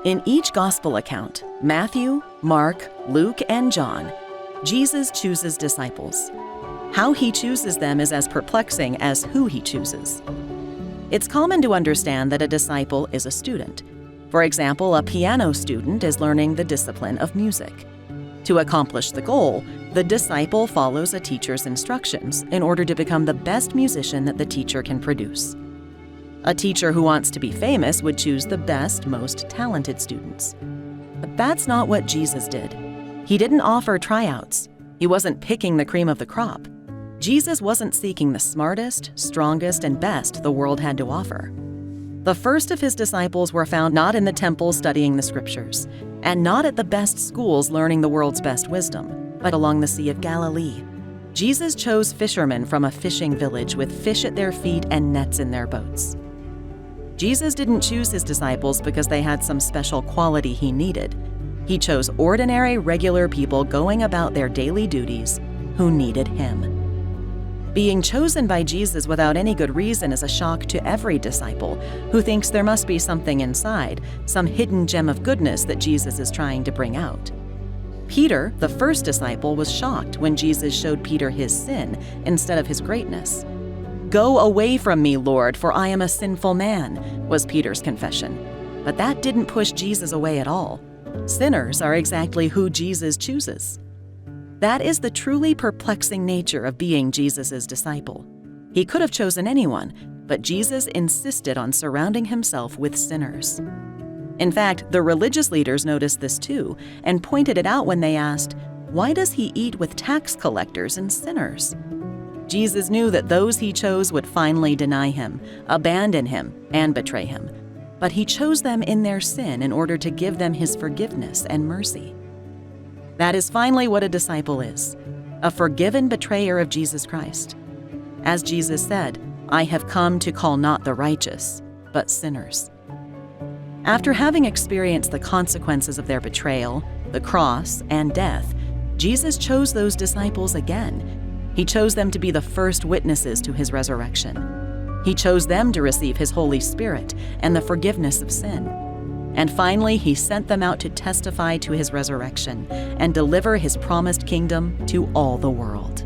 In each gospel account, Matthew, Mark, Luke, and John, Jesus chooses disciples. How he chooses them is as perplexing as who he chooses. It's common to understand that a disciple is a student. For example, a piano student is learning the discipline of music. To accomplish the goal, the disciple follows a teacher's instructions in order to become the best musician that the teacher can produce. A teacher who wants to be famous would choose the best, most talented students. But that's not what Jesus did. He didn't offer tryouts. He wasn't picking the cream of the crop. Jesus wasn't seeking the smartest, strongest, and best the world had to offer. The first of his disciples were found not in the temple studying the scriptures, and not at the best schools learning the world's best wisdom, but along the Sea of Galilee. Jesus chose fishermen from a fishing village with fish at their feet and nets in their boats. Jesus didn't choose his disciples because they had some special quality he needed. He chose ordinary, regular people going about their daily duties who needed him. Being chosen by Jesus without any good reason is a shock to every disciple who thinks there must be something inside, some hidden gem of goodness that Jesus is trying to bring out. Peter, the first disciple, was shocked when Jesus showed Peter his sin instead of his greatness. "Go away from me, Lord, for I am a sinful man," was Peter's confession. But that didn't push Jesus away at all. Sinners are exactly who Jesus chooses. That is the truly perplexing nature of being Jesus' disciple. He could have chosen anyone, but Jesus insisted on surrounding himself with sinners. In fact, the religious leaders noticed this too and pointed it out when they asked, "Why does he eat with tax collectors and sinners?" Jesus knew that those he chose would finally deny him, abandon him, and betray him. But he chose them in their sin in order to give them his forgiveness and mercy. That is finally what a disciple is, a forgiven betrayer of Jesus Christ. As Jesus said, "I have come to call not the righteous, but sinners." After having experienced the consequences of their betrayal, the cross, and death, Jesus chose those disciples again. He chose them to be the first witnesses to his resurrection. He chose them to receive his Holy Spirit and the forgiveness of sin. And finally, he sent them out to testify to his resurrection and deliver his promised kingdom to all the world.